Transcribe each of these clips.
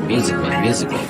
musically.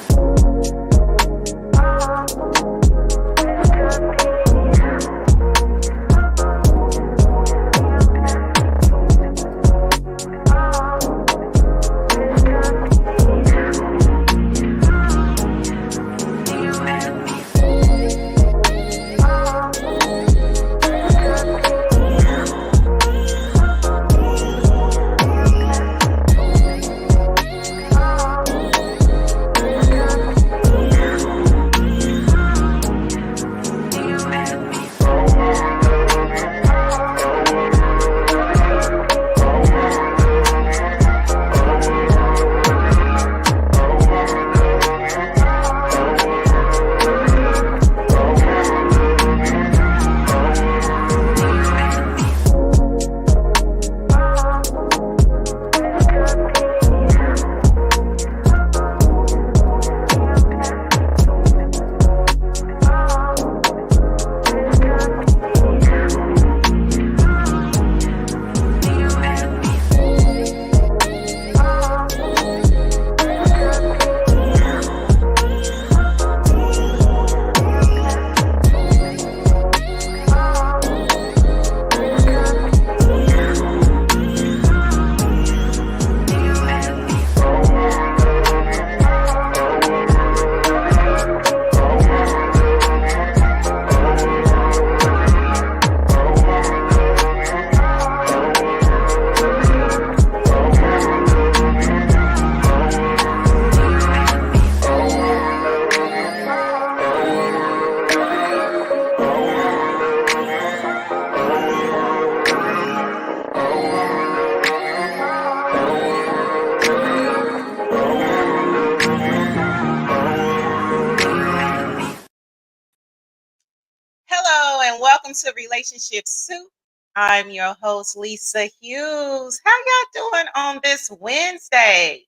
Hello and welcome to Relationship Soup. I'm your host, Lisa Hughes. How y'all doing on this Wednesday?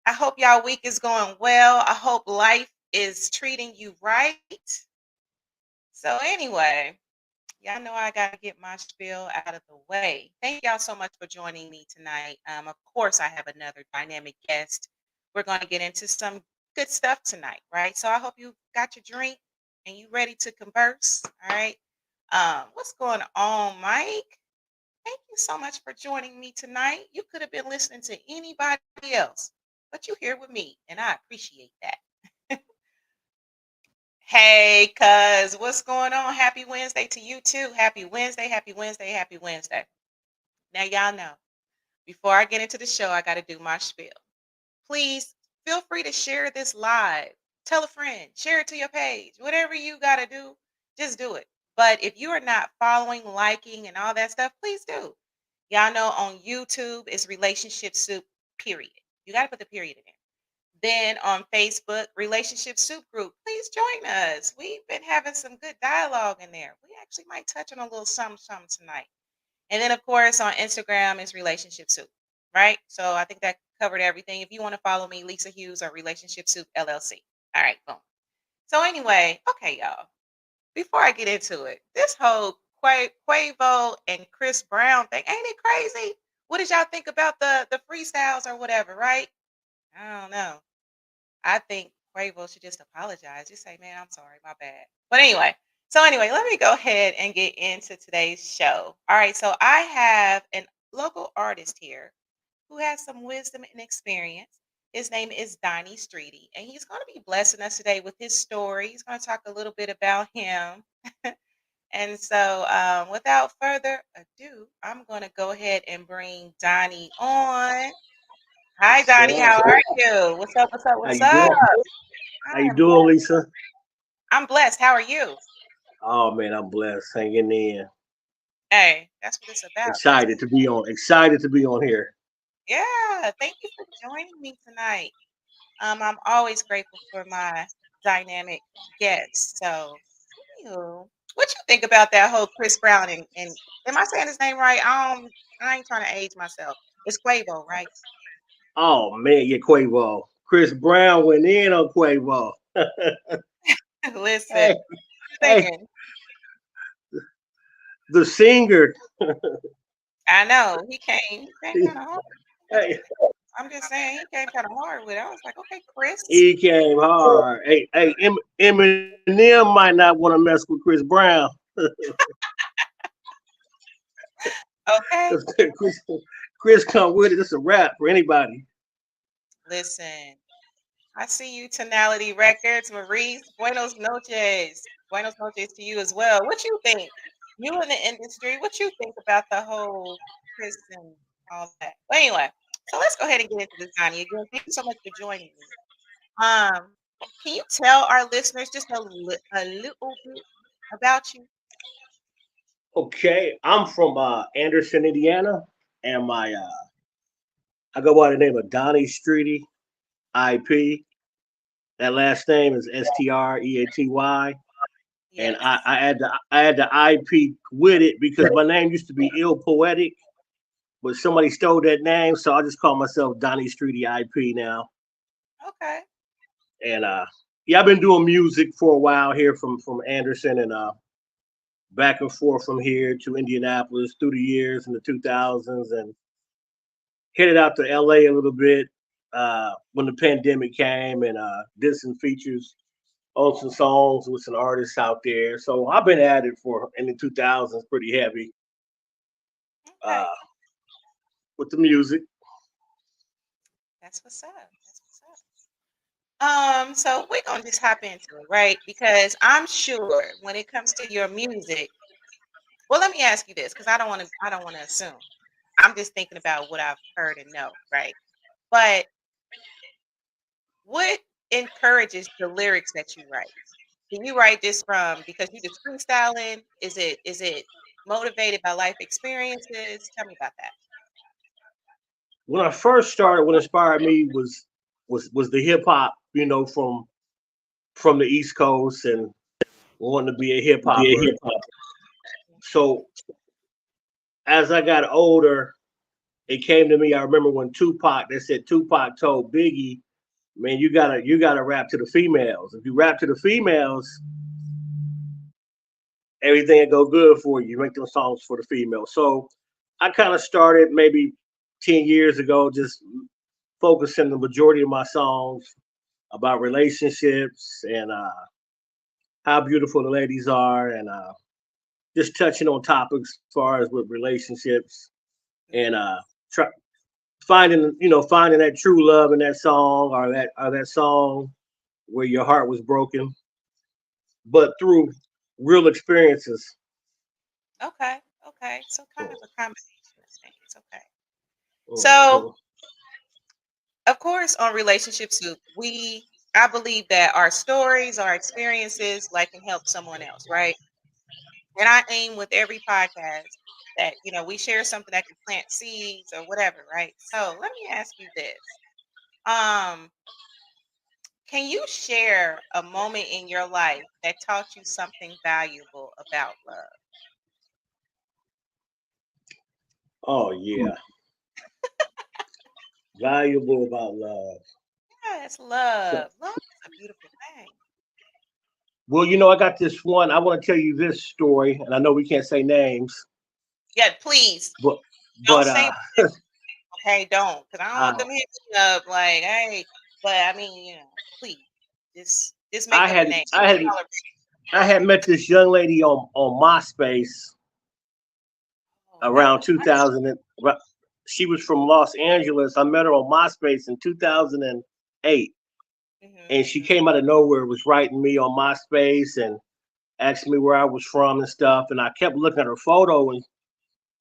I hope y'all week is going well. I hope life is treating you right. So anyway, y'all know I got to get my spiel out of the way. Thank y'all so much for joining me tonight. Of course, I have another dynamic guest. We're going to get into some good stuff tonight, right? So I hope you got your drink and you ready to converse, all right? What's going on, Mike? Thank you so much for joining me tonight. You could have been listening to anybody else, but you're here with me, and I appreciate that. Hey, cuz, what's going on? Happy Wednesday to you too. Happy Wednesday, happy Wednesday, happy Wednesday. Now, y'all know, before I get into the show, I got to do my spiel. Please feel free to share this live. Tell a friend, share it to your page. Whatever you got to do, just do it. But if you are not following, liking, and all that stuff, please do. Y'all know on YouTube it's Relationship Soup, period. You got to put the period in there. Then on Facebook, Relationship Soup Group, please join us. We've been having some good dialogue in there. We actually might touch on a little something tonight. And then, of course, on Instagram is Relationship Soup, right? So I think that covered everything. If you want to follow me, Lisa Hughes or Relationship Soup LLC. All right, boom. So anyway, okay, y'all. Before I get into it, this whole Quavo and Chris Brown thing, ain't it crazy? What did y'all think about the freestyles or whatever, right? I don't know. I think Quavo should just apologize. Just say, man, I'm sorry, my bad. But anyway, let me go ahead and get into today's show. All right, so I have a local artist here who has some wisdom and experience. His name is Donnie Streety, and he's going to be blessing us today with his story. He's going to talk a little bit about him. And so, without further ado, I'm going to go ahead and bring Donnie on. Hi, Donnie. How are you? What's up? What's up? How What's you up? doing? How I you am doing, blessed. Lisa? I'm blessed. How are you? Oh man, I'm blessed. Hanging in. Hey, that's what it's about. Excited to be on. Excited to be on here. Yeah. Thank you for joining me tonight. I'm always grateful for my dynamic guests. So, anywho, what you think about that whole Chris Brown and am I saying his name right? I ain't trying to age myself. It's Quavo, right? Oh man, yeah, Quavo. Chris Brown went in on Quavo. Listen, Hey, hey, singing. the singer. I know he came kind of hard. Hey, I'm just saying he came kind of hard with it. I was like, okay, Chris. He came hard. Hey, Eminem might not want to mess with Chris Brown. Okay. Chris come with it. It's a rap for anybody. Listen, I see you, Tonality Records. Maurice, buenos noches. Buenos noches to you as well. What you think? You in the industry, what you think about the whole Chris and all that? But anyway, so let's go ahead and get into this, Donnie. Again, thank you so much for joining me. Um, can you tell our listeners just a little bit about you? Okay, I'm from Anderson, Indiana, and my I go by the name of Donnie Streety IP. That last name is Streaty, and Yes. I had the IP with it because my name used to be ill poetic, but somebody stole that name, so I just call myself Donnie Streety IP now. Okay. And yeah, I've been doing music for a while here from Anderson and back and forth from here to Indianapolis through the years in the 2000s, and headed out to LA a little bit when the pandemic came, and did some features on some songs with some artists out there. So I've been at it for in the 2000s pretty heavy Okay. uh, with the music. That's what's up. That's what's up. So we're gonna just hop into it, right? Because I'm sure when it comes to your music, well, let me ask you this, because I don't want to assume. I'm just thinking about what I've heard and know, right? But what encourages the lyrics that you write? Do you write this from because you just freestyling? Is it motivated by life experiences? Tell me about that. When I first started, what inspired me was the hip hop, from the East Coast and wanting to be a hip Be a hopper. hip hop. So as I got older, it came to me. I remember when Tupac, they said Tupac told Biggie, "Man, you gotta rap to the females. If you rap to the females, everything will go good for you. You make them songs for the females." So I kind of started maybe 10 years ago, just focusing the majority of my songs about relationships and how beautiful the ladies are, and just touching on topics as far as with relationships and Mhm. try, finding that true love in that song, or that song where your heart was broken, but through real experiences. Okay. Okay. So kind of a combination of things. Okay. So Mhm. of course, on Relationship Soup, I believe that our stories, our experiences, like can help someone else, right? And I aim with every podcast that we share something that can plant seeds or whatever, right? So let me ask you this: um, can you share a moment in your life that taught you something valuable about love? Oh yeah, valuable about love. Yes, So, love. Love is a beautiful thing. well, I got this one. I want to tell you this story, and I know we can't say names, Yeah, please but don't but say no. Okay, don't, because I don't want uh, them hitting me up like, hey, but I mean, please, just make I up a had name. I had I had met this young lady on MySpace Oh, not around the mice. 2000. She was from Los Angeles. I met her on MySpace in 2008, and she Mm-hmm. came out of nowhere, was writing me on MySpace and asked me where I was from and stuff. And I kept looking at her photo, and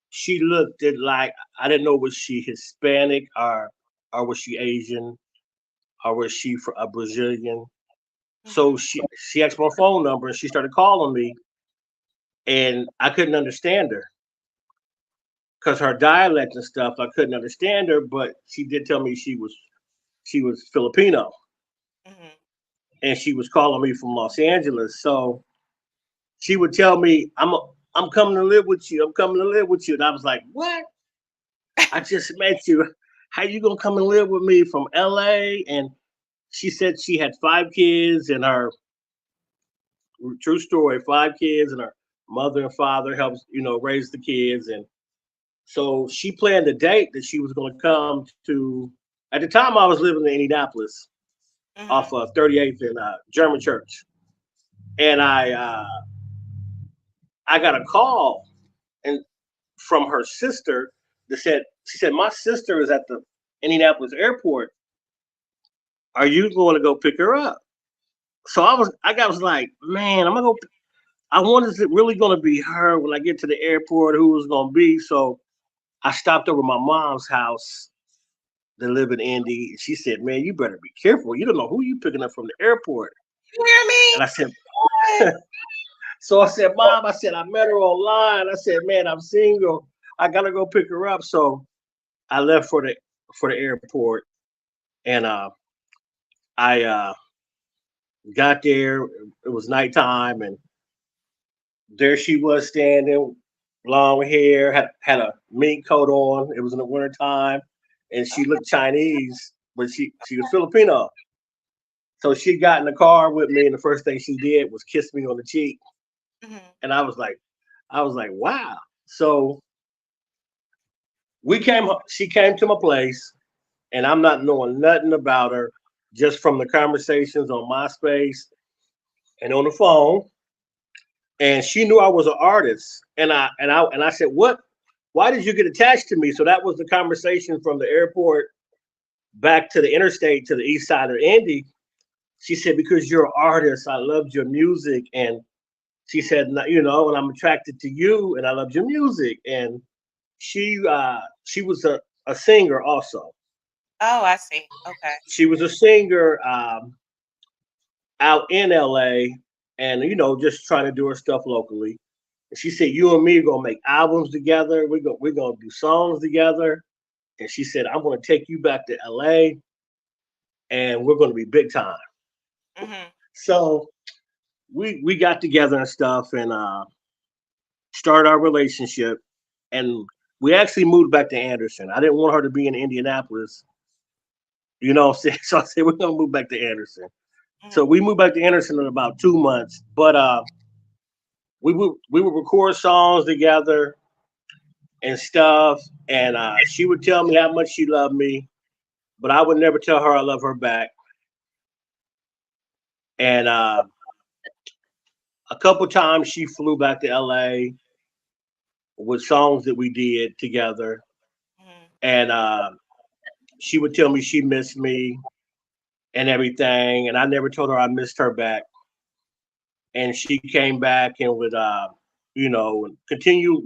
she looked at like I didn't know, was she Hispanic, or was she Asian, or was she a Brazilian. So Mm-hmm. she asked my phone number, and she started calling me, and I couldn't understand her because her dialect and stuff. I couldn't understand her, but she did tell me she was Filipino, Mm-hmm. and she was calling me from Los Angeles. So she would tell me, I'm coming to live with you. I'm coming to live with you." And I was like, "What? I just met you. How you gonna come and live with me from LA?" And she said she had 5 kids, and her true story, 5 kids, and her mother and father helps, raise the kids. And so she planned a date that she was going to come to At the time, I was living in Indianapolis off Mhm. of 38th and German Church, and I got a call and from her sister that said she said my sister is at the Indianapolis airport. Are you going to go pick her up? So I was like, man, I'm gonna go. I wonder is it really gonna be her when I get to the airport? Who was gonna be? So I stopped over my mom's house that live in Indy. She said, man, you better be careful. You don't know who you picking up from the airport. You hear And me? I said, What? so I said, Mom, I said, I met her online. I said, man, I'm single. I gotta go pick her up. So I left for the airport and I got there. It was nighttime and there she was standing, long hair, had a mink coat on. It was in the wintertime, and she Okay. looked Chinese, but she was Filipino. So she got in the car with me, and the first thing she did was kiss me on the cheek, Mhm. and I was like, wow. So we came. She came to my place, and I'm not knowing nothing about her, just from the conversations on MySpace and on the phone. And she knew I was an artist, and I said, what? Why did you get attached to me? So that was the conversation from the airport back to the interstate to the east side of Indy. She said, because you're an artist, I loved your music. And she said, and I'm attracted to you and I loved your music. And she was a singer also. Oh, I see. Okay. She was a singer out in LA and, just trying to do her stuff locally. And she said, you and me are going to make albums together. We're gonna do songs together. And she said, I'm going to take you back to LA and we're going to be big time. Mhm. So we got together and stuff and started our relationship. And we actually moved back to Anderson. I didn't want her to be in Indianapolis, what I'm saying? So I said, we're going to move back to Anderson. So Mhm. we moved back to Anderson in about 2 months. But we would record songs together and stuff. And she would tell me how much she loved me, but I would never tell her I love her back. And a couple times she flew back to LA with songs that we did together. Mhm. And she would tell me she missed me and everything. And I never told her I missed her back. And she came back and would, continue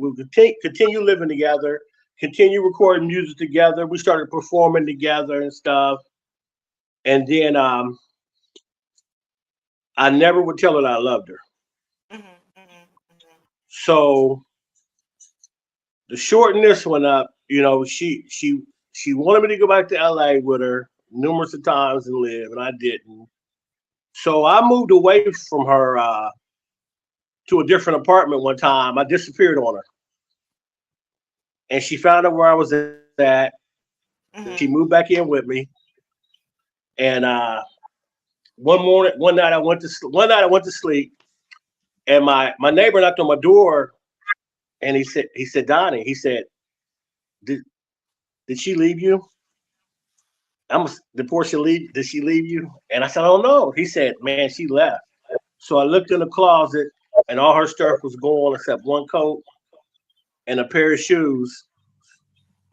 living together, continue recording music together. We started performing together and stuff. And then I never would tell her that I loved her. Mhm. Mhm. Mhm. So to shorten this one up, she wanted me to go back to LA with her numerous of times and live, and I didn't. So I moved away from her to a different apartment one time. I disappeared on her, and she found out where I was at. She moved Mhm. back in with me, and one night I went to sleep, and my neighbor knocked on my door, and he said, Donnie, he said, did did she leave you? Did Portia leave? Did she leave you? And I said, I don't know. He said, man, she left. So I looked in the closet, and all her stuff was gone except one coat and a pair of shoes,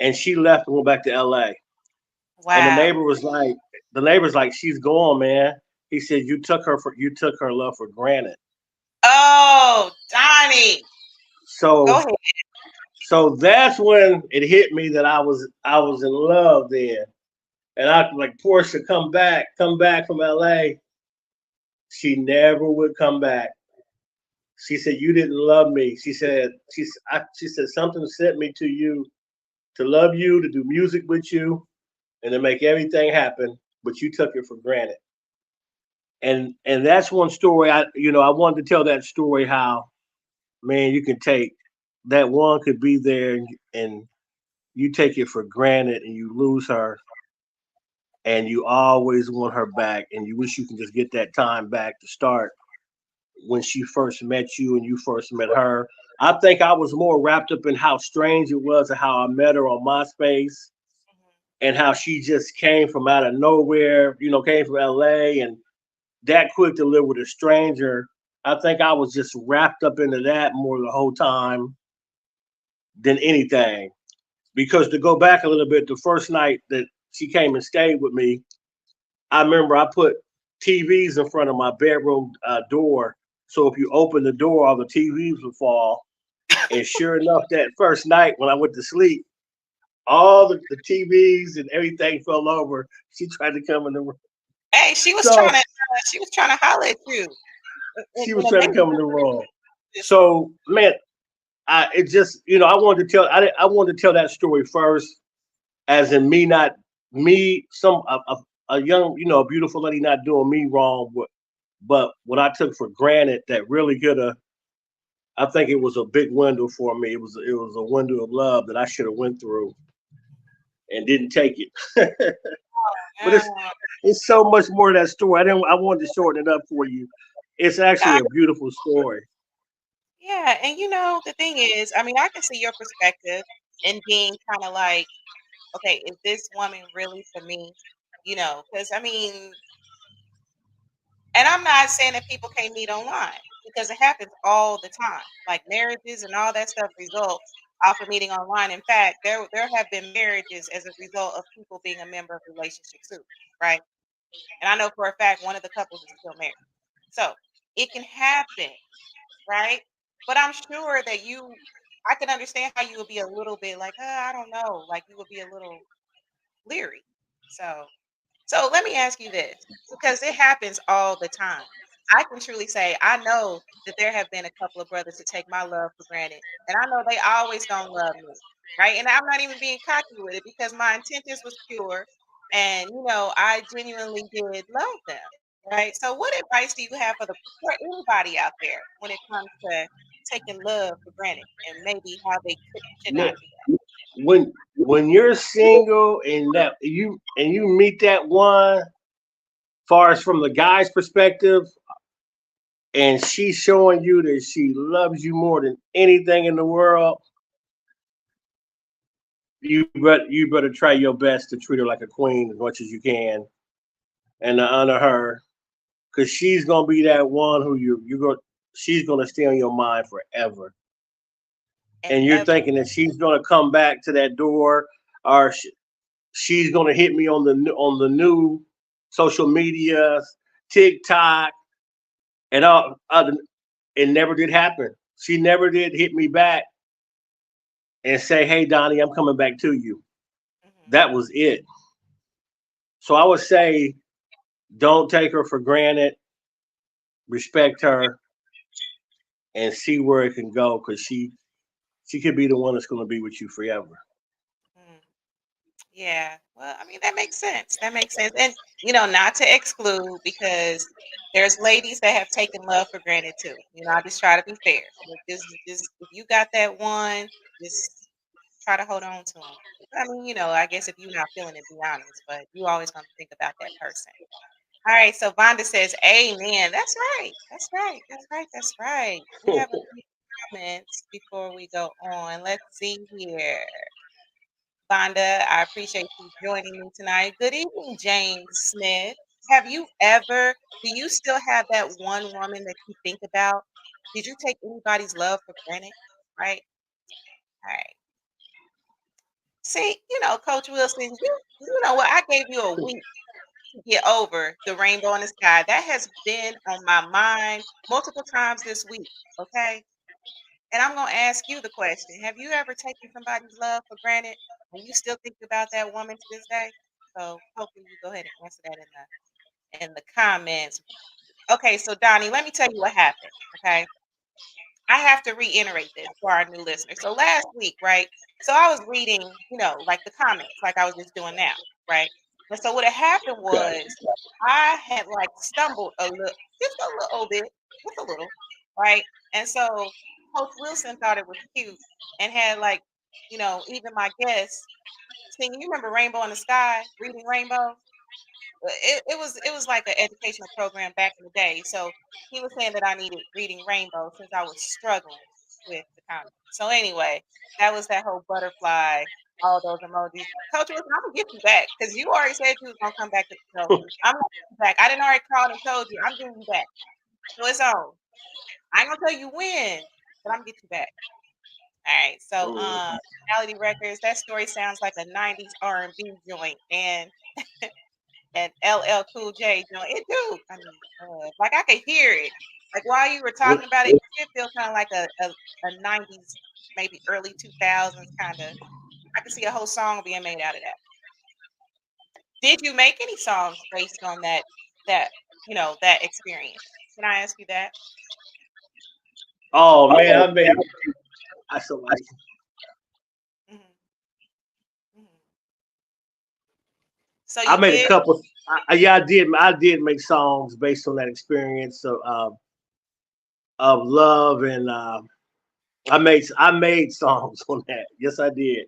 and she left and went back to LA. And Wow. the neighbor's like, she's gone, man. He said, you took her love for granted. Oh, Donnie. Go So ahead. so that's when it hit me that I was in love then. And I like Portia, come back from LA. She never would come back. She said, you didn't love me. She said something sent me to you to love you, to do music with you, and to make everything happen, but you took it for granted. And that's one story I wanted to tell that story how, man, you can take that one could be there and you take it for granted and you lose her and you always want her back and you wish you can just get that time back to start when she first met you and you first met her. I think I was more wrapped up in how strange it was and how I met her on MySpace and how she just came from out of nowhere, came from LA and that quick to live with a stranger. I think I was just wrapped up into that more the whole time than anything. Because to go back a little bit, the first night that she came and stayed with me, I remember I put TVs in front of my bedroom door. So if you open the door, all the TVs would fall. And sure enough, that first night when I went to sleep, all the TVs and everything fell over. She tried to come in the room. Hey, So she was trying to holler at you she in was a trying to come in the room. So man, it just I wanted to tell I wanted to tell that story first, as in me not me some a young a beautiful lady not doing me wrong, but what I took for granted that really could have. I think it was a big window for me. It was a window of love that I should have went through and didn't take it. But Yeah. it's so much more to that story. I wanted to shorten it up for you. It's actually Yeah, a beautiful story. yeah, and the thing is, I mean, I can see your perspective and being kind of like, okay, is this woman really for me? Because I mean, and I'm not saying that people can't meet online because it happens all the time. Like marriages and all that stuff results off of meeting online. In fact, there have been marriages as a result of people being a member of Relationship Soup, right? And I know for a fact one of the couples is still married. So it can happen, right? But I'm sure that I can understand how you would be a little bit like, I don't know, like you would be a little leery. So let me ask you this, because it happens all the time. I can truly say I know that there have been a couple of brothers to take my love for granted, and I know they always gonna love me, right? And I'm not even being cocky with it because my intentions was pure, and I genuinely did love them, right? So what advice do you have for anybody out there when it comes to taking love for granted and maybe how they should not Man, do when you're single and you meet that one, far as from the guy's perspective, and she's showing you that she loves you more than anything in the world, you better try your best to treat her like a queen as much as you can and to honor her, because she's gonna be that one who you go she's gonna stay on your mind forever. that And you're and thinking that she's gonna come back to that door, or she's gonna hit me on the new social media, TikTok, and all other. It never did happen. She never did hit me back and say, "Hey, Donnie, I'm coming back to you." ever. That was it. So I would say, don't take her for granted. Respect her and see where it can go, because she could be the one that's going to be with you forever. Mhm. Yeah. Well, I mean, that makes sense. That makes sense. And, not to exclude because there's ladies that have taken love for granted too. I just try to be fair. But just if you got that one, just try to hold on to them. I mean, I guess if you're not feeling it, be honest, but you always going to think about that person. All right. So Vonda says, Amen. That's right. That's right. That's right. That's right. We have a few comments before we go on. Let's see here. Vonda, I appreciate you joining me tonight. Good evening, James Smith. Do you still have that one woman that you think about? Did you take anybody's love for granted? Right? All right. See, Coach Wilson, you know what? I gave you a week to get over the rainbow in the sky. That has been on my mind multiple times this week. Okay. And I'm going to ask you the question. Have you ever taken somebody's love for granted and you still think about that woman to this day? So hopefully you go ahead and answer that in the comments. Okay, so Donnie, let me tell you what happened. Okay. I have to reiterate this for our new listeners. So last week, right? So I was reading, like the comments, like I was just doing now, right? And so what had happened Okay. was I had like stumbled a little, just a little bit, just a little, right? And so Coach Wilson thought it was cute and had like, even my guests singing. You remember Rainbow in the Sky, reading Rainbow? It was like an educational program back in the day. So he was saying that I needed reading Rainbow since I was struggling. with the comment. So anyway, that was that whole butterfly, all those emojis. Coach Wilson, I'm gonna get you back because you already said you was gonna come back to the show. I'm gonna get you back. I didn't already called and told you I'm getting you back. So it's on. I ain't gonna tell you when, but I'm gonna get you back. All right. So Reality Records, that story sounds like a 90s R&B joint and LL Cool J joint. It do. I mean, like I could hear it. Like while you were What? talking about it, it feel kind of like a 90s, maybe early 2000s kind of. I could see a whole song being made out of that. Did you make any songs based on that experience? Can I ask you that? Oh man, I so like Mhm, mhm. So I you made a did? couple. Yeah, I did make songs based on that experience of love, and I made songs on that. Yes, I did.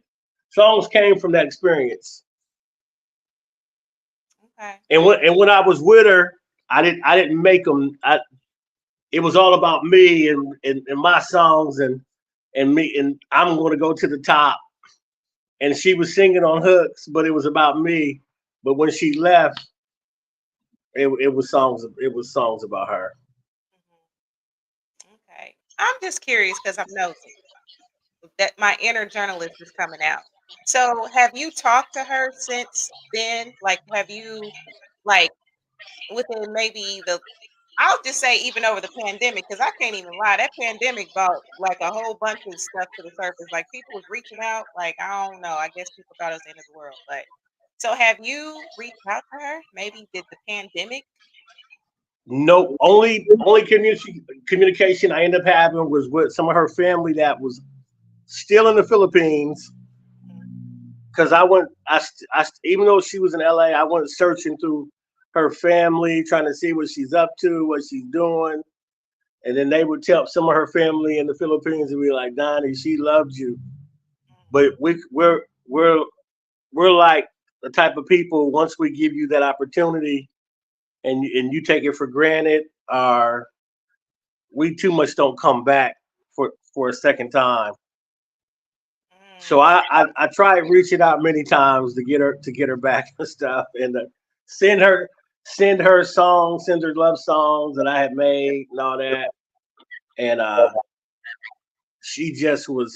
Songs came from that experience, Okay. and when I was with her, I didn't make them. It was all about me and my songs and me, and I'm going to go to the top. And she was singing on hooks, but it was about me. But when she left, it was songs about her. Mhm. Okay. I'm just curious because I'm nosy. That my inner journalist is coming out. So, have you talked to her since then? Like, have you, like, within maybe I'll just say even over the pandemic, because I can't even lie, that pandemic brought like a whole bunch of stuff to the surface. Like, people was reaching out. Like, I don't know. I guess people thought it was the end of the world. But so, have you reached out to her? Maybe did the pandemic? No, only communication I ended up having was with some of her family that was still in the Philippines. Mhm. Because even though she was in LA, I went searching through her family, trying to see what she's up to, what she's doing. And then they would tell some of her family in the Philippines and be like, Donnie, she loved you. But we're like the type of people, once we give you that opportunity and you take it for granted, or we too much don't come back for a second time. So Mm, I tried reaching out many times to get her back and stuff, and send her send her songs, send her love songs that I had made and all that. And she just was.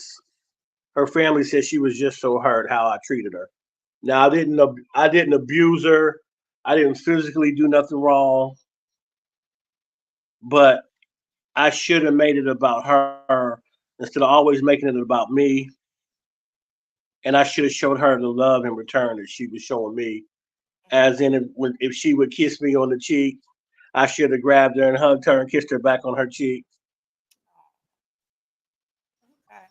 Her family said she was just so hurt how I treated her. Now I didn't abuse her. I didn't physically do nothing wrong, but I should have made it about her instead of always making it about me. And I should have showed her the love in return that she was showing me. As in, if she would kiss me on the cheek, I should have grabbed her and hugged her and kissed her back on her cheek. okay.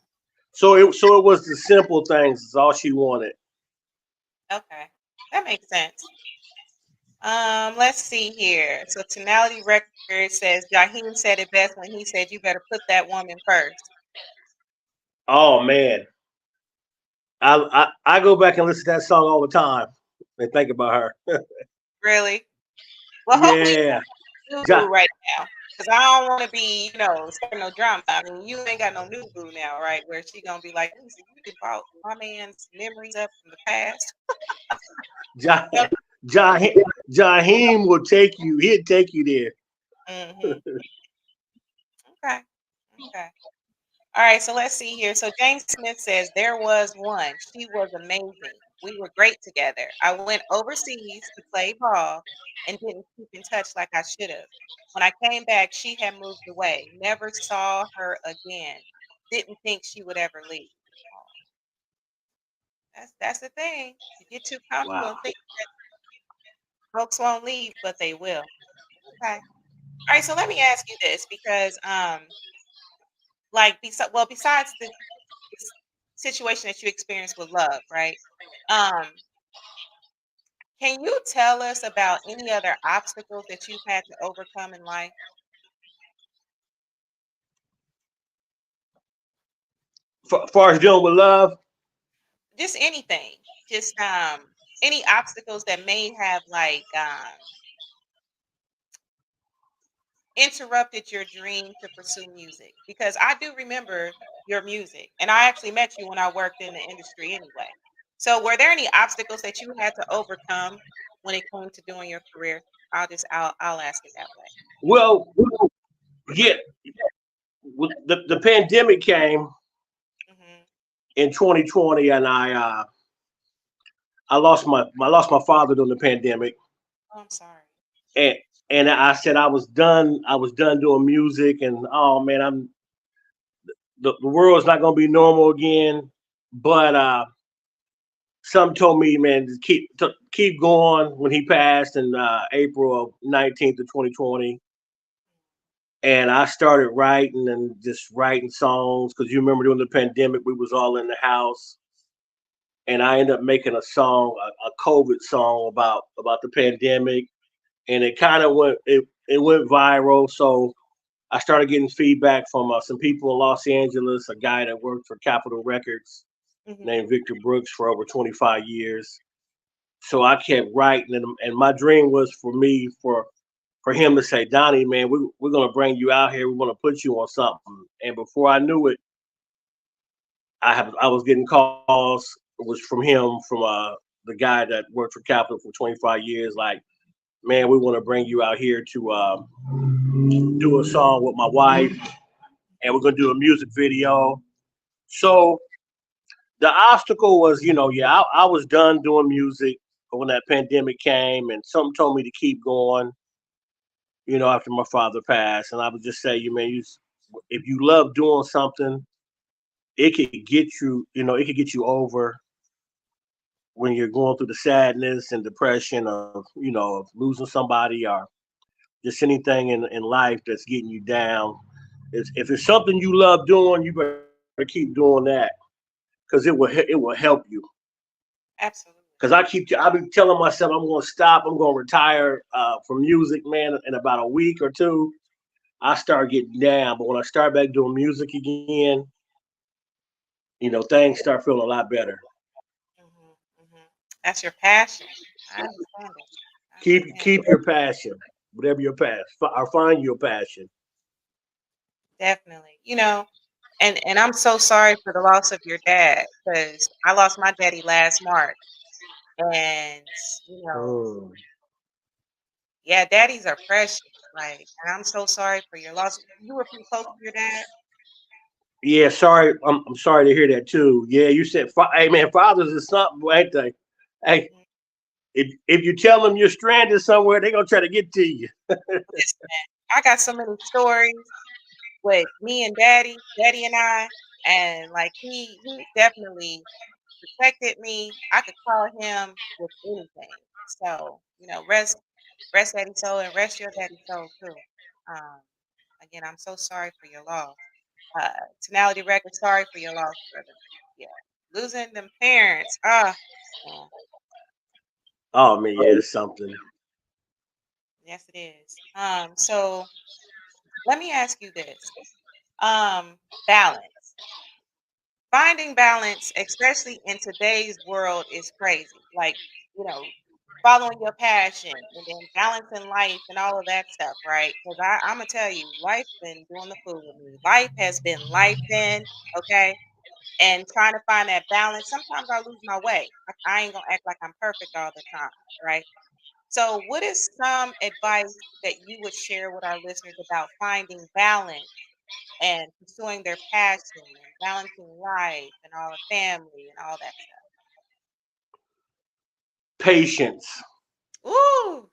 So it was the simple things. Is all she wanted. Okay. That makes sense. Let's see here. So Tonality Record says Jaheim said it best when he said you better put that woman first. Oh man, I go back and listen to that song all the time and think about her. Really? Well, hopefully Yeah, you do ja, boo right now. Because I don't want to be, starting no drama. I mean, you ain't got no new boo now, right? Where she gonna be like, listen, you did brought my man's memories up from the past. ja, Yep. Jaheim will take you. He'd take you there. Mm-hmm. Okay. Okay. All right, so let's see here. So James Smith says there was one. She was amazing. We were great together. I went overseas to play ball and didn't keep in touch like I should have. When I came back, she had moved away. Never saw her again. Didn't think she would ever leave. Oh, that's the thing. You get too comfortable Wow. and think folks won't leave, but they will. Okay. All right, so let me ask you this because like besides this situation that you experienced with love, right? Um, can you tell us about any other obstacles that you've had to overcome in life? Far as dealing with love, Just anything. Just any obstacles that may have like interrupted your dream to pursue music? Because I do remember your music, and I actually met you when I worked in the industry anyway. So, were there any obstacles that you had to overcome when it came to doing your career? I'll ask it that way. Well, yeah, the pandemic came Hmm. in 2020, and I lost my father during the pandemic, Oh, I'm sorry. and I said I was done doing music, and oh man, the world's not gonna be normal again. But some told me, man, to keep going when he passed in April of 19th of 2020. And I started writing and just writing songs because you remember during the pandemic we was all in the house, and I ended up making a song, a COVID song about the pandemic, and it kind of it went viral. So I started getting feedback from some people in Los Angeles, a guy that worked for Capitol Records Hmm. named Victor Brooks for over 25 years. So I kept writing, and my dream was for him to say, Donnie, man, we're gonna bring you out here. We're gonna put you on something. And before I knew it, I was getting calls. It was from him, from the guy that worked for Capitol for 25 years. Like, man, we want to bring you out here to do a song with my wife, and we're gonna do a music video. So the obstacle was, yeah, I was done doing music when that pandemic came, and something told me to keep going. After my father passed, and I would just say, you man, if you love doing something, it could get you, it could get you over when you're going through the sadness and depression of losing somebody, or just anything in life that's getting you down. If it's something you love doing, you better keep doing that because it will help you. Absolutely. Because I've been telling myself I'm going to stop. I'm going to retire from music, man, in about a week or two. I start getting down, but when I start back doing music again, things start feeling a lot better. Hmm. Hmm. That's your passion. I understand it. I understand Keep your passion, whatever your passion, or find your passion. definitely. And I'm so sorry for the loss of your dad because I lost my daddy last March, and you know, Mm. yeah, daddies are precious. Like, and I'm so sorry for your loss. You were pretty close to your dad. Yeah, sorry. I'm sorry to hear that too. Yeah, you said, hey man, fathers is something, ain't they? Hey, Mhm. if you tell them you're stranded somewhere, they're gonna try to get to you. Listen, I got so many stories with me and daddy and I, and like he definitely protected me. I could call him with anything. So, rest daddy soul and rest your daddy soul too. Um, Again, I'm so sorry for your loss. Uh, Tonality Records, sorry for your loss, brother. Yeah, losing them parents. Man, Oh man, yeah, it's something. yes, it is. So let me ask you this. Balance. Finding balance, especially in today's world, is crazy. Like, you know, following your passion and then balancing life and all of that stuff, right? Because I'm gonna tell you, life's been doing the fool with me. Life has been life in, okay? And trying to find that balance. Sometimes I lose my way. I ain't gonna act like I'm perfect all the time, right? So, what is some advice that you would share with our listeners about finding balance and pursuing their passion and balancing life and all the family and all that stuff? Patience. Ooh,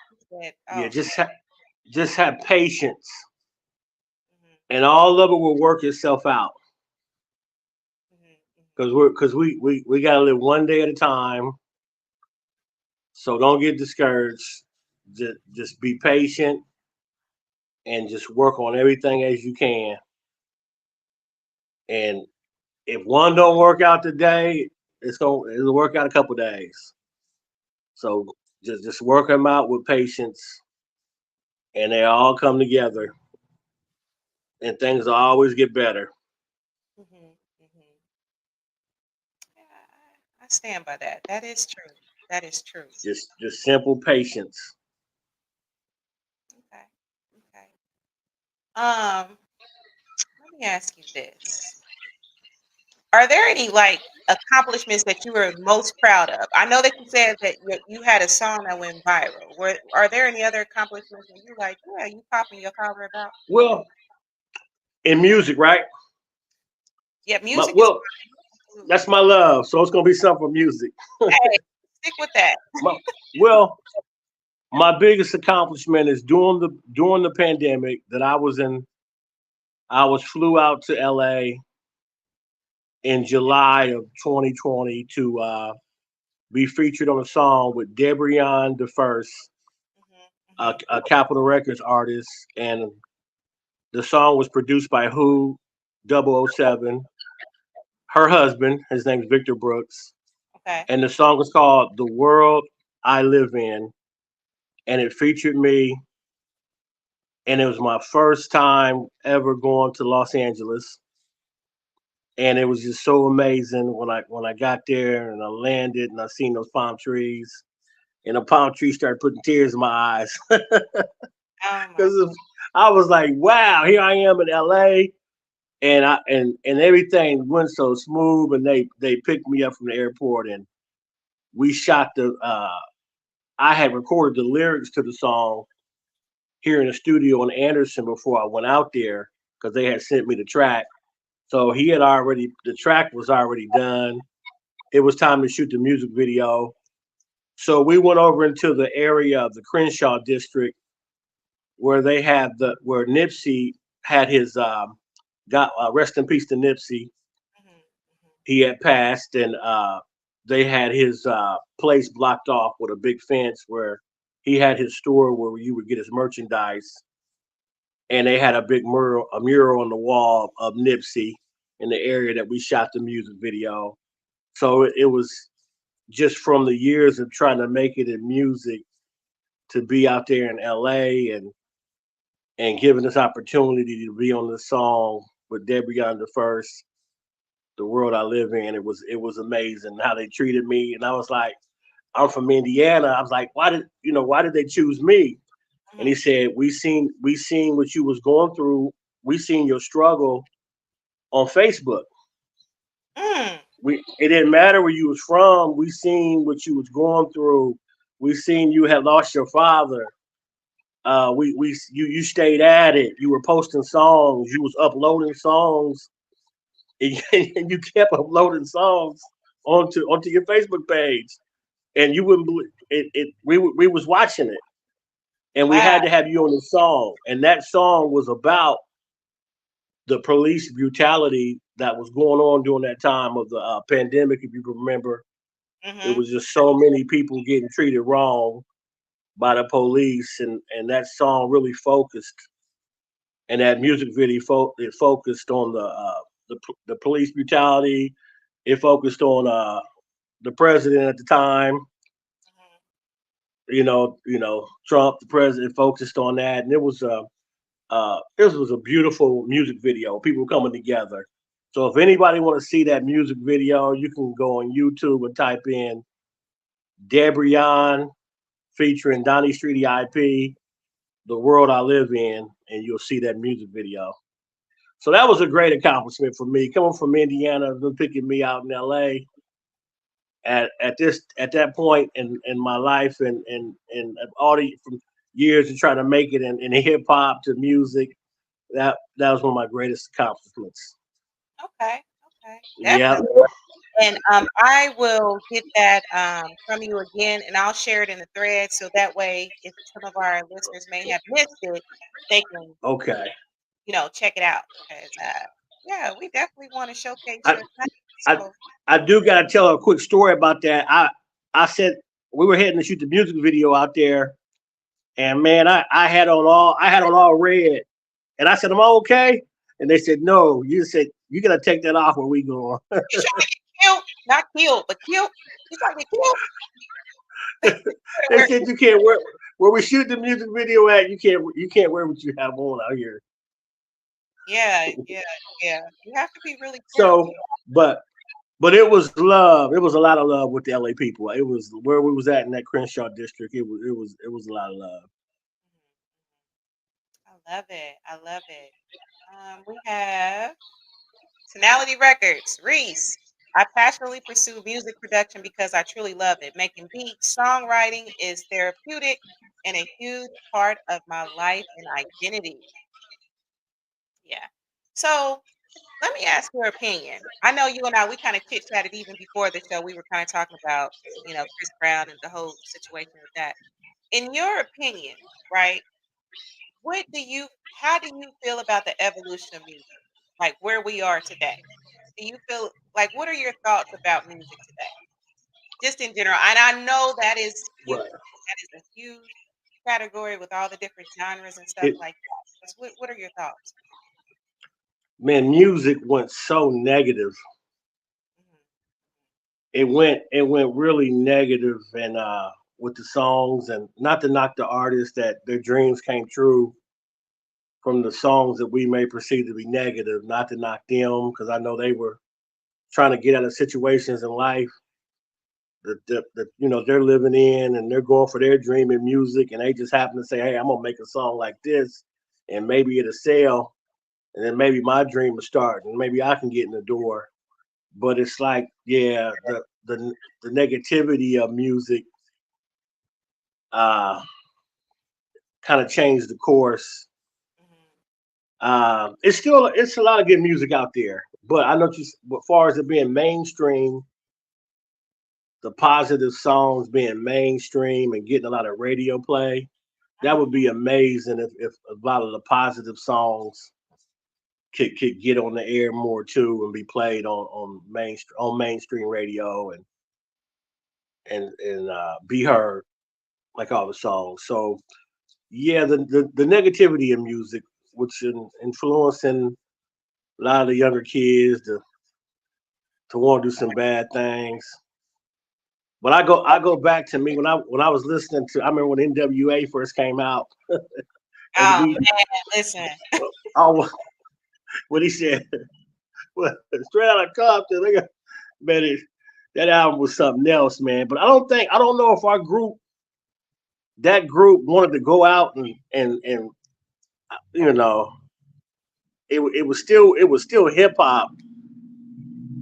you said, Yeah, oh, just have patience, hmm, and all of it will work itself out. hmm, hmm. Because we gotta live one day at a time. So don't get discouraged. Just be patient and just work on everything as you can. And if one don't work out today, it'll work out a couple days. So just work them out with patience, and they all come together, and things will always get better. Hmm. Hmm. Yeah, I stand by that. That is true. That is true. Just simple patience. Okay. Okay. Let me ask you this. Are there any like accomplishments that you were most proud of? I know that you said that you had a song that went viral. Are there any other accomplishments that you like, yeah, you popping your collar about? Well, in music, right? Yeah, My, music is well, absolutely. that's my love, so it's gonna be something for music. Hey, stick with that. My, well, my biggest accomplishment is during the pandemic that I was in. I was flew out to LA in July of 2020 to be featured on a song with Debrion the First, Hmm. a Capitol Records artist, and the song was produced by Who 007, her husband. His name's Victor Brooks, Okay. and the song is called "The World I Live In," and it featured me. And it was my first time ever going to Los Angeles, and it was just so amazing when I got there and I landed and I seen those palm trees, and the palm trees started putting tears in my eyes Oh my. because I was like, wow, here I am in LA, and everything went so smooth, and they picked me up from the airport, and we shot the. I had recorded the lyrics to the song here in the studio in Anderson before I went out there because they had sent me the track. So the track was already done. It was time to shoot the music video. So we went over into the area of the Crenshaw district where where Nipsey had his got rest in peace to Nipsey. Hmm. Hmm. He had passed, and they had his place blocked off with a big fence where he had his store where you would get his merchandise, and they had a mural on the wall of Nipsey in the area that we shot the music video. So it was just from the years of trying to make it in music to be out there in LA and given this opportunity to be on the song with Debrion the First, the world I live in. It was amazing how they treated me, and I was like, I'm from Indiana. I was like, why did they choose me? And he Hmm. said, we seen what you was going through. We seen your struggle on Facebook. Mm. It didn't matter where you was from. We seen what you was going through. We seen you had lost your father. You stayed at it. You were posting songs. You was uploading songs, and, and you kept uploading songs onto your Facebook page. And you wouldn't believe it. We was watching it, and we Wow. had to have you on the song. And that song was about the police brutality that was going on during that time of the pandemic. If you can remember, it Hmm. was just so many people getting treated wrong by the police, and that song really focused, and that music video it focused on the police brutality. It focused on the president at the time. Trump, the president, focused on that, and this was a beautiful music video. People coming together. So if anybody want to see that music video, you can go on YouTube and type in Debrion featuring Donnie Street IP, The World I Live In, and you'll see that music video. So that was a great accomplishment for me. Coming from Indiana, them picking me out in LA at that point in my life, and all the from years of trying to make it in hip hop to music. That was one of my greatest accomplishments. Okay. Okay. Yeah. Definitely. And I will get that from you again, and I'll share it in the thread so that way, if some of our listeners may have missed it, they can, Okay. check it out. Because yeah, we definitely want to showcase I your thing. I So, I do gotta tell a quick story about that. I said we were heading to shoot the music video out there, and man, I had on all red, and I said, "Am I okay?" And they said, "No." You said you gotta take that off when we go on. you trying to get killed? Not killed, but killed. You trying to get killed? They said you can't wear where we shoot the music video at. You can't wear what you have on out here. Yeah, yeah, yeah. You have to be really careful. So, but it was love. It was a lot of love with the LA people. It was where we was at in that Crenshaw district. It was a lot of love. Mhm. I love it. I love it. We have Tonality Records, Reese. I passionately pursue music production because I truly love it. Making beats, songwriting is therapeutic and a huge part of my life and identity. Yeah. So let me ask your opinion. I know you and I, we kind of chit chatted even before the show. We were kind of talking about, Chris Brown and the whole situation with that. In your opinion, right? How do you feel about the evolution of music? Like where we are today? Do you feel like what are your thoughts about music today? Just in general. And I know that is huge. Right. That is a huge category with all the different genres and stuff It, like that. What are your thoughts? man, music went so negative. Mhm. It went really negative, and with the songs, and not to knock the artists that their dreams came true from the songs that we may perceive to be negative, not to knock them, because I know they were trying to get out of situations in life that they're living in, and they're going for their dream in music, and they just happen to say, hey, I'm gonna make a song like this, and maybe it'll sell, and then maybe my dream will start, and maybe I can get in the door. But it's like, yeah, the negativity of music uh kind of changed the course. Mhm. It's a lot of good music out there, but I know just as far as it being mainstream, the positive songs being mainstream and getting a lot of radio play, that would be Mhm. amazing if a lot of the positive songs could get on the air more too and be played on mainstream radio and be heard like all the songs. So yeah, the negativity in music, which influencing a lot of the younger kids to want to do some bad things. But I go back to me when I was listening to, I remember when NWA first came out, and Oh we man, listen. oh what he said, well, straight out of Compton, man, that album was something else, man. But I don't know if our group wanted to go out and you know it was still hip hop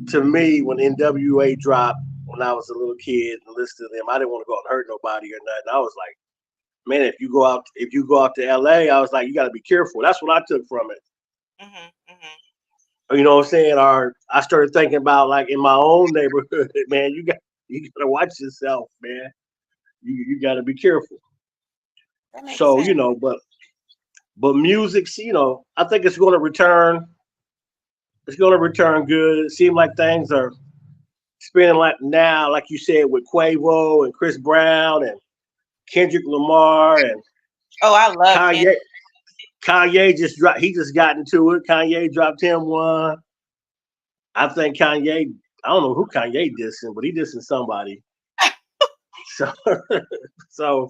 to me when NWA dropped when I was a little kid and listened to them. I didn't want to go out and hurt nobody or nothing. I was like, man, if you go out to LA, I was like, you got to be careful. That's what I took from it. Mhm. Mhm. You know what I'm saying? Or I started thinking about like in my own neighborhood, man, you got to watch yourself, man. You got to be careful. That makes So sense. but music, I think it's going to return. It's going to return good. It seems like things are spinning like now, like you said, with Quavo and Chris Brown and Kendrick Lamar and Oh, I love Ken. Kanye. Kanye just dropped. He just got into it. Kanye dropped him one. I think Kanye. I don't know who Kanye dissing, but he dissing somebody. So, so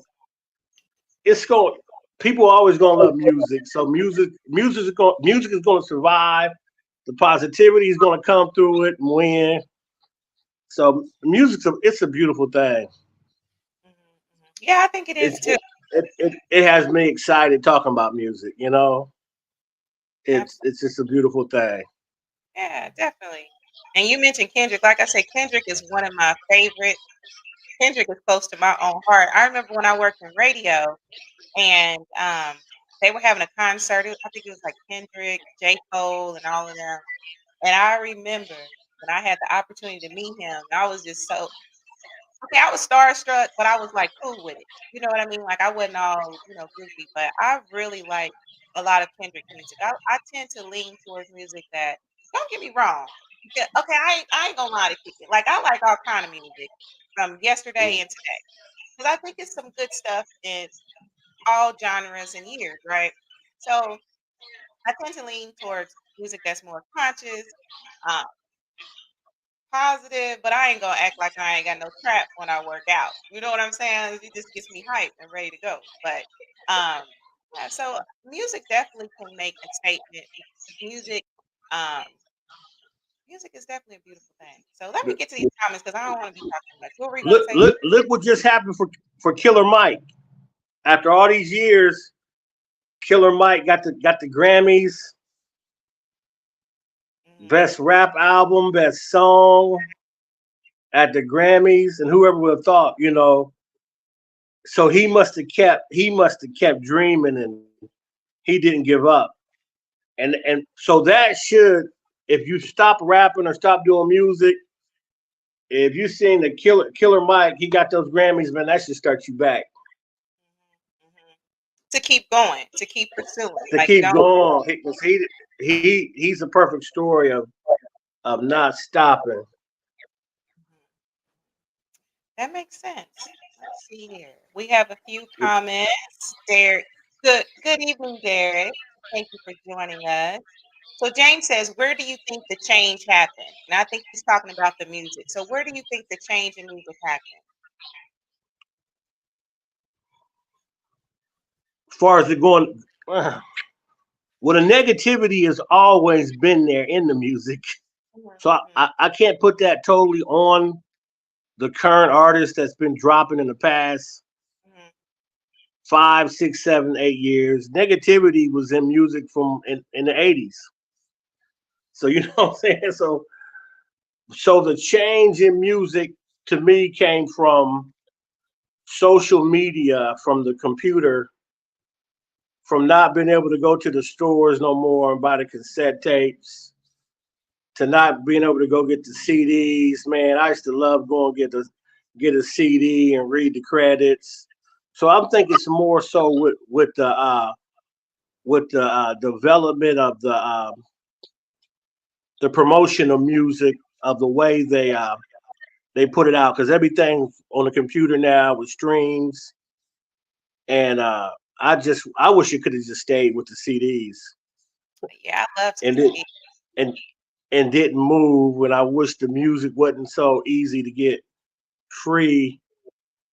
it's going. People are always gonna love music. So music is going to survive. The positivity is going to come through it and win. So it's a beautiful thing. Mhm. Mhm. Yeah, I think it is It's too. it has me excited talking about music. It's Absolutely. just a beautiful thing. Yeah, definitely. And you mentioned Kendrick. Like I said, Kendrick is one of my favorite. Kendrick is close to my own heart. I remember when I worked in radio and they were having a concert. I think it was like Kendrick, J. Cole, and all of them. And I remember when I had the opportunity to meet him, I was just so okay, I was starstruck, but I was, like, cool with it. You know what I mean? Like, I wasn't all, goofy, but I really like a lot of Kendrick music. I tend to lean towards music that don't get me wrong. Yeah, okay, I ain't gonna lie to kick it. Like, I like all kind of music from yesterday and today because I think it's some good stuff in all genres and years, right? So, I tend to lean towards music that's more conscious, um positive, but I ain't gonna act like I ain't got no trap when I work out. You know what I'm saying? It just gets me hyped and ready to go. But um yeah, so music definitely can make a statement. Music, um, music is definitely a beautiful thing. So let me get to these comments because I don't want to be talking too much. What were you gonna Look, say? look, look what just happened for Killer Mike. After all these years, Killer Mike got the Grammys, best rap album, best song at the Grammys, and whoever would have thought, so he must have kept dreaming, and he didn't give up. And so that should, if you stop rapping or stop doing music, if you seen the Killer Mike, he got those Grammys, man, that should start you back. To keep going, to keep pursuing. To keep going. He's a perfect story of not stopping. That makes sense. Let's see here. We have a few comments. Derek, good evening, Derek. Thank you for joining us. So James says, where do you think the change happened? And I think he's talking about the music. So where do you think the change in music happened? As far as it going, well, the negativity has always been there in the music. So I can't put that totally on the current artist that's been dropping in the past 5, 6, 7, 8 years. Negativity was in music from in the 80s. So you know what I'm saying? So the change in music to me came from social media, from the computer, from not being able to go to the stores no more and buy the cassette tapes, to not being able to go get the CDs. Man, I used to love going get a CD and read the credits. So I'm thinking it's more so with the development of the promotion of music, of the way they put it out, because everything on the computer now with streams, and I wish it could have just stayed with the CDs. Yeah, I love CDs. And didn't move. And I wish the music wasn't so easy to get free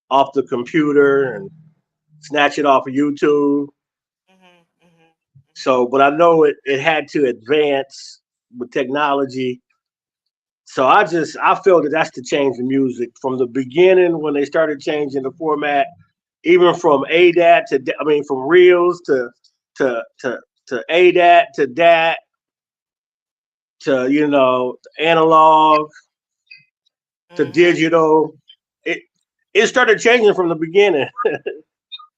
off the computer and snatch it off of YouTube. So, but I know it had to advance with technology. So I feel that that's the change in music from the beginning when they started changing the format, even from ADAT from reels to ADAT to DAT to analog to digital. It started changing from the beginning.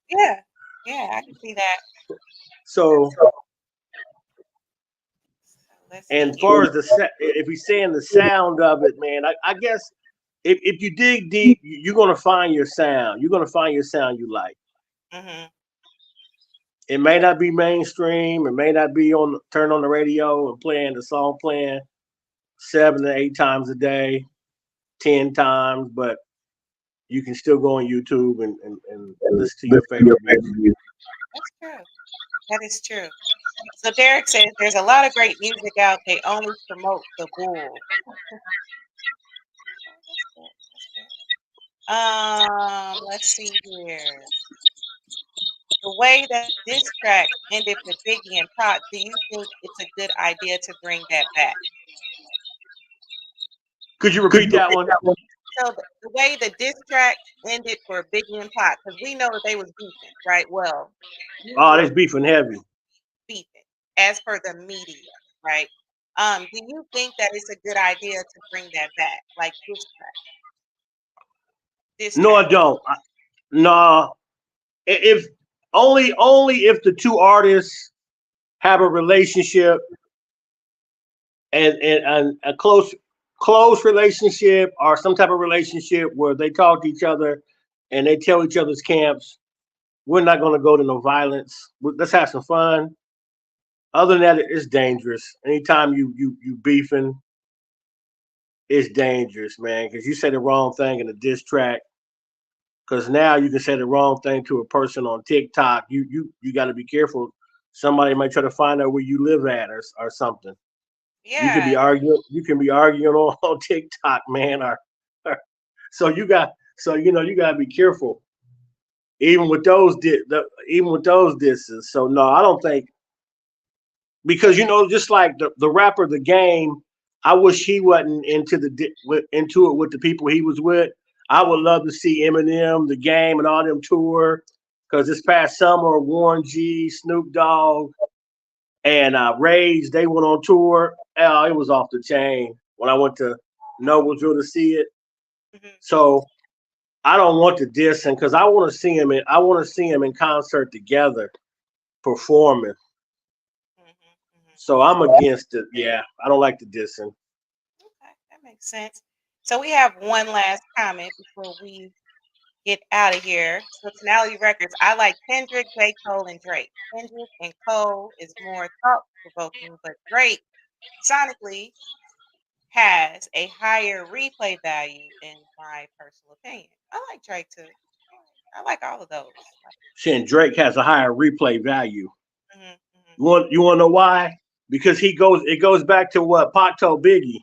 Yeah, I can see that. So and as far as if we're saying the sound of it, man, I guess if you dig deep, you're gonna find your sound. You're gonna find your sound you like. It may not be mainstream. It may not be turn on the radio and playing the song 7 to 8 times a day, 10 times, but you can still go on YouTube and listen to your favorite music. That's true. That is true. So Derek says there's a lot of great music out. They only promote the bull. Let's see here. The way that this track ended with Biggie and Pac, do you think it's a good idea to bring that back? Could you repeat that one? So the way the diss track ended for Biggie and Pac, because we know that they was beefing, right? Well, they's beefing heavy. Beefing, as per the media, right? Do you think that it's a good idea to bring that back, like this track? No, I don't. No, if only if the two artists have a relationship and a close relationship or some type of relationship where they talk to each other and they tell each other's camps, we're not going to go to no violence. Let's have some fun. Other than that, it's dangerous. Anytime you beefing, it's dangerous, man, because you say the wrong thing in a diss track. Because now you can say the wrong thing to a person on TikTok. You got to be careful. Somebody might try to find out where you live at or something. Yeah. You can be arguing. You can be arguing on TikTok, man. So you got to be careful. Even with those disses. So no, I don't think, because just like the rapper The Game, I wish he wasn't into it with the people he was with. I would love to see Eminem, The Game, and all them tour because this past summer, Warren G, Snoop Dogg, and Rage, they went on tour. Oh, it was off the chain when I went to Noblesville to see it. Mm-hmm. So I don't want to diss him because I want to see him. I want to see him in concert together, performing. Mm-hmm. Mm-hmm. So I'm against it. Yeah, I don't like the dissing. Okay, that makes sense. So we have one last comment before we get out of here. So Tonality Records, I like Kendrick, J. Cole, and Drake. Kendrick and Cole is more thought provoking, but Drake sonically has a higher replay value in my personal opinion. I like Drake too. I like all of those. Saying Drake has a higher replay value. Mhm, mhm. You want to know why? Because it goes back to what Pac told Biggie.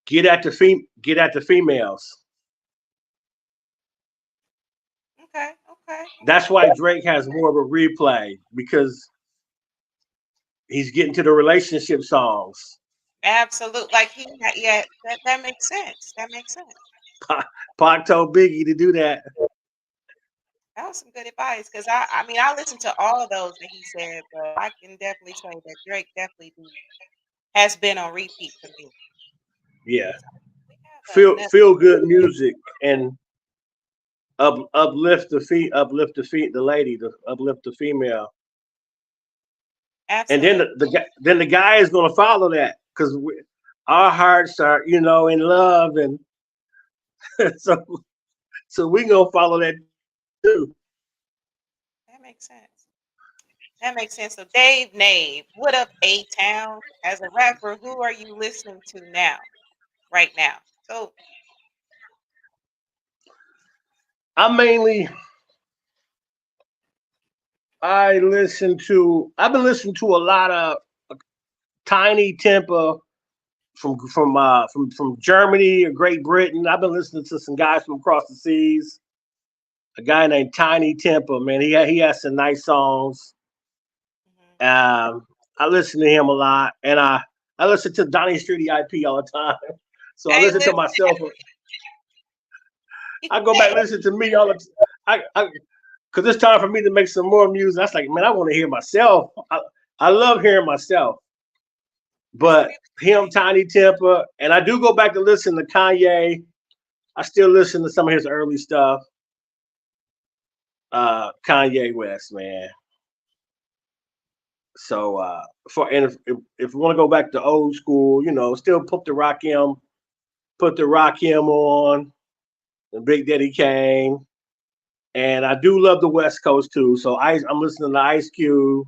Get at the females. Okay, okay. That's why Drake has more of a replay because he's getting to the relationship songs. Absolute. Like yeah, that makes sense. That makes sense. Pac told Biggie to do that. That was some good advice because I mean I listened to all of those that he said, but I can definitely say that Drake definitely has been on repeat for me. Yeah, So we have another feel good music and the lady, to uplift the female, and then absolute. the guy is going to follow that because our hearts are in love, and so we gonna follow that too. That makes sense. That makes sense. So Dave Nave, what up, A Town? As a rapper, who are you listening to now, right now? So I mainly I've been listening to a lot of Tiny Temper from Germany or Great Britain. I've been listening to some guys from across the seas. A guy named Tiny Temper, man, he has some nice songs. mhm. I listen to him a lot, and I listen to Donnie Street IP all the time. So I Hey, listen to listen, myself. I go back and listen to me all the I because it's time for me to make some more music. I was like, man, I want to hear myself. I love hearing myself. that's a But beautiful him, thing. Tiny Temper, and I do go back to listen to Kanye. I still listen to some of his early stuff. Kanye West, man. So if you want to go back to old school, still put the Rakim on, and Big Daddy Kane. And I do love the West Coast too. So I'm listening to Ice Cube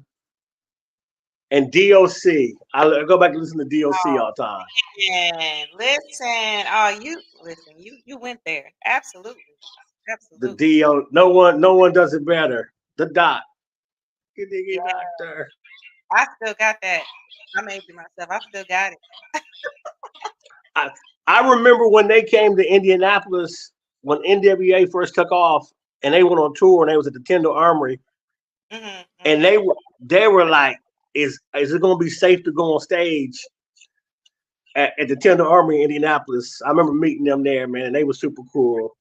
and DOC. I go back and listen to DOC Oh all the time. man, listen. Oh, you listen. You went there. Absolutely, The absolutely. DO, no one does it better. The dot. You dig Yeah, it, doctor? I still got that. I made it myself. I still got it. I, I remember when they came to Indianapolis when NWA first took off and they went on tour and they was at the Tyndall Armory Hmm. and Hmm. they were like, is it gonna be safe to go on stage at the Tyndall Armory in Indianapolis? I remember meeting them there, man, and they were super cool.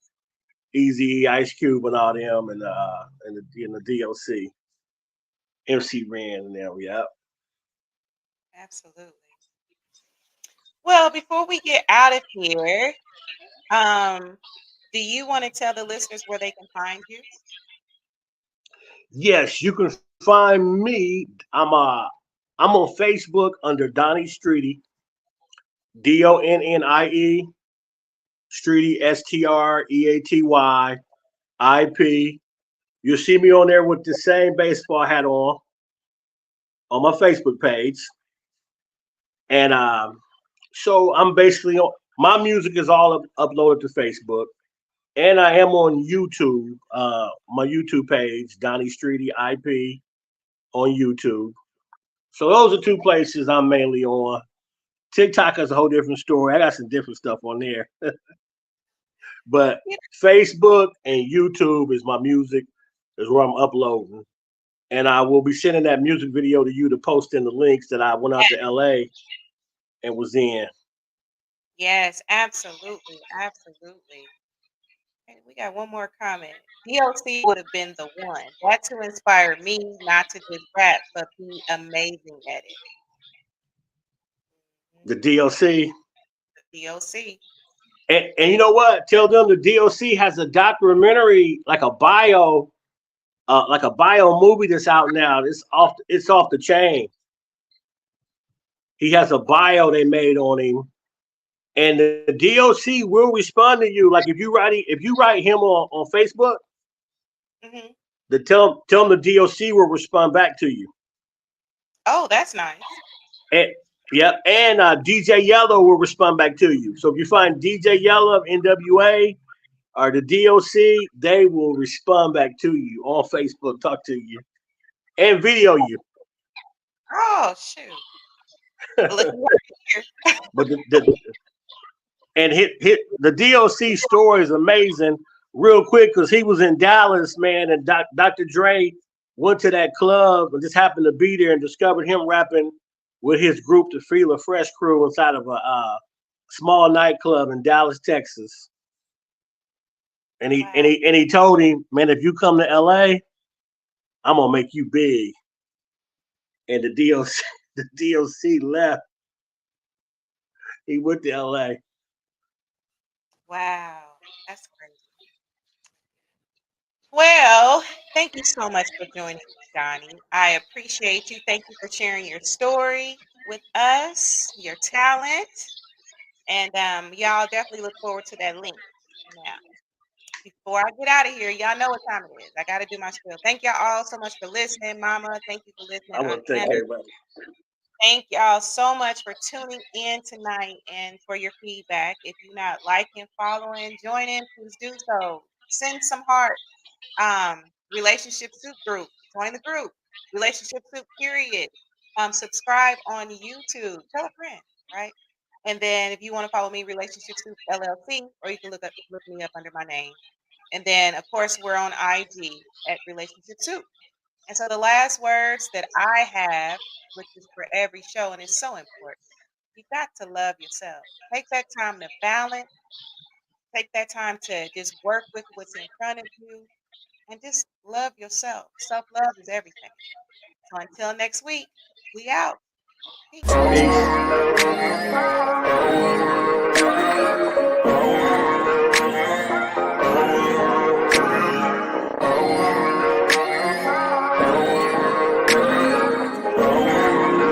Easy, Ice Cube, and all them, and the DOC, MC Ren, and them. Yep. Absolutely. Well, before we get out of here, um, do you want to tell the listeners where they can find you? Yes, you can find me. I'm on Facebook under Donnie Streety, DONNIE Streety STREATY IP. You'll see me on there with the same baseball hat on my Facebook page, and so I'm basically my music is all uploaded to Facebook. And I am on YouTube, my YouTube page, Donnie Streety IP on YouTube. So those are two places I'm mainly on. TikTok is a whole different story. I got some different stuff on there. But Yeah. Facebook and YouTube is my music, is where I'm uploading. And I will be sending that music video to you to post in the links that I went out to LA and was in. Yes, absolutely, absolutely. Okay, We got one more comment. DLC would have been the one. That's who inspired me not to just rap, but be amazing at it. The DLC. The DLC. And you know what? Tell them the DLC has a documentary, like a bio movie that's out now. It's off the chain. He has a bio they made on him, and the DLC will respond to you. Like if you write him on Facebook, tell him the DLC will respond back to you. Oh, that's nice. And DJ Yellow will respond back to you. So if you find DJ Yellow of NWA or the DOC, they will respond back to you on Facebook, talk to you, and video you. Oh shoot! Look here. But the DOC story is amazing. Real quick, because he was in Dallas, man, and Dr. Dre went to that club and just happened to be there and discovered him rapping with his group, the Feel of Fresh crew, inside of a small nightclub in Dallas, Texas. And he told him, man, if you come to LA, I'm gonna make you big. And the DOC left. He went to LA. Wow, that's crazy. Well, thank you so much for joining me, Johnny. I appreciate you. Thank you for sharing your story with us, your talent. And y'all definitely look forward to that link. Now, before I get out of here, y'all know what time it is. I got to do my spiel. Thank y'all all so much for listening, Mama. Thank you for listening. I want to thank everybody. Thank y'all so much for tuning in tonight and for your feedback. If you're not liking, following, joining, please do so. Send some heart. Relationship Soup Group. Join the group. Relationship Soup, period. Subscribe on YouTube. Tell a friend, right? And then if you want to follow me, Relationship Soup LLC, or you can look me up under my name. And then, of course, we're on IG at Relationship Soup. And so the last words that I have, which is for every show, and it's so important, you got to love yourself. Take that time to balance. Take that time to just work with what's in front of you and just love yourself. Self-love is everything. So until next week, we out. Peace. Peace.